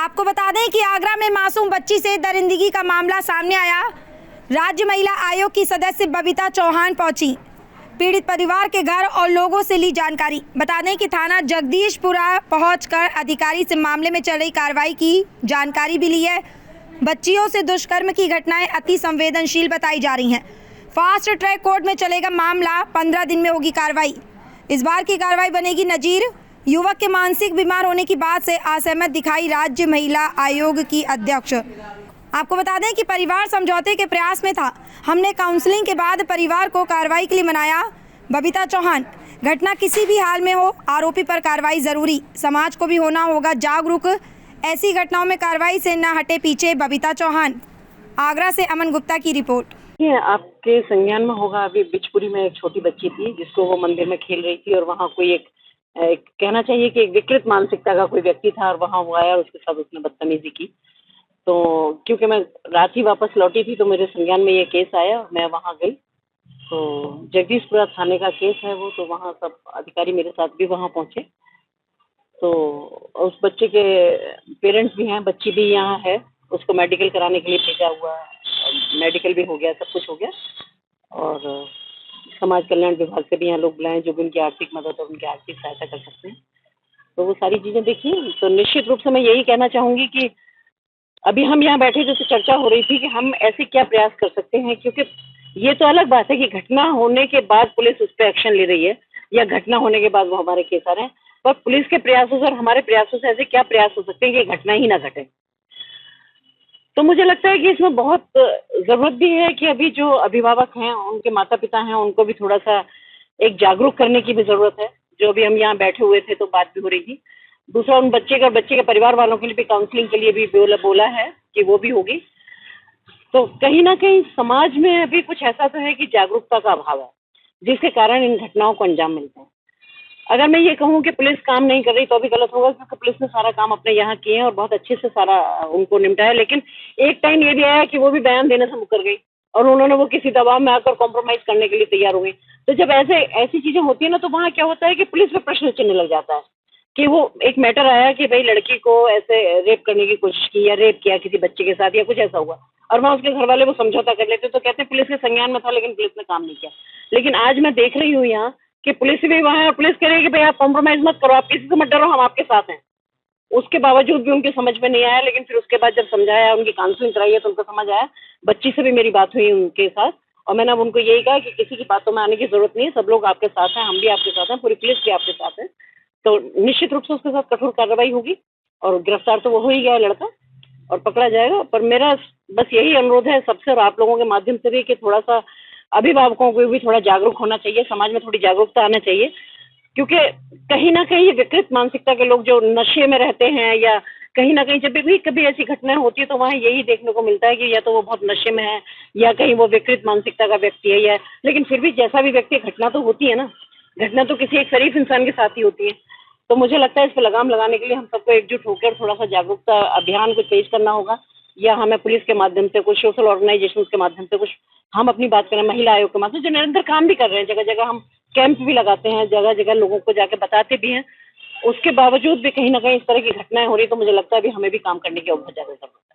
आपको बता दें कि आगरा में मासूम बच्ची से दरिंदगी का मामला सामने आया। राज्य महिला आयोग की सदस्य बबीता चौहान पहुंची पीड़ित परिवार के घर और लोगों से ली जानकारी। बता दें कि थाना जगदीशपुरा पहुंचकर अधिकारी से मामले में चल रही कार्रवाई की जानकारी भी ली है। बच्चियों से दुष्कर्म की घटनाएं अति संवेदनशील बताई जा रही हैं। फास्ट ट्रैक कोर्ट में चलेगा मामला, 15 दिन में होगी कार्रवाई। इस बार की कार्रवाई बनेगी नजीर। युवक के मानसिक बीमार होने की बात से असहमत दिखाई राज्य महिला आयोग की अध्यक्ष। आपको बता दें कि परिवार समझौते के प्रयास में था। हमने काउंसलिंग के बाद परिवार को कार्रवाई के लिए मनाया। बबीता चौहान, घटना किसी भी हाल में हो, आरोपी पर कार्रवाई जरूरी। समाज को भी होना होगा जागरूक। ऐसी घटनाओं में कार्रवाई से न हटे पीछे। बबीता चौहान, आगरा से अमन गुप्ता की रिपोर्ट। ये आपके संज्ञान में होगा, अभी बिचपुरी में एक छोटी बच्ची थी जिसको वो मंदिर में खेल रही थी और वहाँ कोई एक कहना चाहिए कि एक विकृत मानसिकता का कोई व्यक्ति था और वहाँ वो आया और उसके साथ उसने बदतमीजी की। तो क्योंकि मैं रात ही वापस लौटी थी तो मेरे संज्ञान में ये केस आया, मैं वहाँ गई। तो जगदीशपुरा थाने का केस है वो, तो वहाँ सब अधिकारी मेरे साथ भी वहाँ पहुँचे। तो उस बच्चे के पेरेंट्स भी हैं, बच्ची भी यहाँ है, उसको मेडिकल कराने के लिए भेजा हुआ है। मेडिकल भी हो गया, सब कुछ हो गया। और समाज कल्याण विभाग से भी यहाँ लोग बुलाएं जो भी उनकी आर्थिक मदद और उनकी आर्थिक सहायता कर सकते हैं। तो वो सारी चीज़ें देखिए। तो निश्चित रूप से मैं यही कहना चाहूँगी कि अभी हम यहाँ बैठे थे तो चर्चा हो रही थी कि हम ऐसे क्या प्रयास कर सकते हैं, क्योंकि ये तो अलग बात है कि घटना होने के बाद पुलिस उस पर एक्शन ले रही है या घटना होने के बाद वो हमारे केस आ रहे हैं, पर पुलिस के प्रयासों से और हमारे प्रयासों से ऐसे क्या प्रयास हो सकते हैं कि घटना ही ना घटे। तो मुझे लगता है कि इसमें बहुत ज़रूरत भी है कि अभी जो अभिभावक हैं, उनके माता पिता हैं, उनको भी थोड़ा सा एक जागरूक करने की भी ज़रूरत है। जो अभी हम यहाँ बैठे हुए थे तो बात भी हो रही थी। दूसरा, उन बच्चे के परिवार वालों के लिए भी काउंसलिंग के लिए भी बोला है कि वो भी होगी। तो कहीं ना कहीं समाज में अभी कुछ ऐसा तो है कि जागरूकता का अभाव है, जिसके कारण इन घटनाओं को अंजाम मिलता है। अगर मैं ये कहूँ कि पुलिस काम नहीं कर रही तो भी गलत होगा, क्योंकि पुलिस ने सारा काम अपने यहाँ किए हैं और बहुत अच्छे से सारा उनको निपटाया। लेकिन एक टाइम ये भी आया कि वो भी बयान देने से मुकर गई और उन्होंने वो किसी दबाव में आकर कॉम्प्रोमाइज करने के लिए तैयार हो गई। तो जब ऐसी चीजें होती है ना, तो वहाँ क्या होता है कि पुलिस पे प्रश्न चिन्ह लग जाता है कि वो एक मैटर आया कि भाई लड़की को ऐसे रेप करने की कोशिश की या रेप किया किसी बच्चे के साथ या कुछ ऐसा हुआ, और वहाँ उसके घर वाले वो समझौता कर लेते तो कहते पुलिस के संज्ञान में था लेकिन पुलिस ने काम नहीं किया। लेकिन आज मैं देख रही हूँ यहाँ कि पुलिस भी वहाँ है, पुलिस कह रही है कि भाई आप कॉम्प्रोमाइज मत करो, आप किसी से मत डरो, हम आपके साथ हैं। उसके बावजूद भी उनकी समझ में नहीं आया, लेकिन फिर उसके बाद जब समझाया, उनकी काउंसलिंग कराई है तो उनको समझ आया। बच्ची से भी मेरी बात हुई उनके साथ और मैंने अब उनको यही कहा कि किसी की बातों में आने की जरूरत नहीं है, सब लोग आपके साथ हैं, हम भी आपके साथ हैं, पूरी पुलिस भी आपके साथ है। तो निश्चित रूप से उसके साथ कठोर कार्रवाई होगी और गिरफ्तार तो वो हो ही गया है लड़का और पकड़ा जाएगा। पर मेरा बस यही अनुरोध है सबसे और आप लोगों के माध्यम से भी कि थोड़ा सा अभिभावकों को भी थोड़ा जागरूक होना चाहिए, समाज में थोड़ी जागरूकता आना चाहिए, क्योंकि कहीं ना कहीं ये विकृत मानसिकता के लोग जो नशे में रहते हैं या कहीं ना कहीं जब भी कभी ऐसी घटनाएं होती है तो वहाँ यही देखने को मिलता है कि या तो वो बहुत नशे में है या कहीं वो विकृत मानसिकता का व्यक्ति है, या लेकिन फिर भी जैसा भी व्यक्ति, घटना तो होती है ना, घटना तो किसी एक शरीफ इंसान के साथ ही होती है। तो मुझे लगता है इस पर लगाम लगाने के लिए हम सबको एकजुट होकर थोड़ा सा जागरूकता अभियान को तेज करना होगा, या हमें पुलिस के माध्यम से, कुछ सोशल ऑर्गेनाइजेशन के माध्यम से, कुछ हम अपनी बात करें महिला आयोग के माध्यम से जो निरंतर काम भी कर रहे हैं, जगह जगह हम कैंप भी लगाते हैं, जगह जगह लोगों को जाके बताते भी हैं। उसके बावजूद भी कहीं ना कहीं इस तरह की घटनाएं हो रही, तो मुझे लगता है अभी हमें भी काम करने की बहुत ज़्यादा जरूरत है।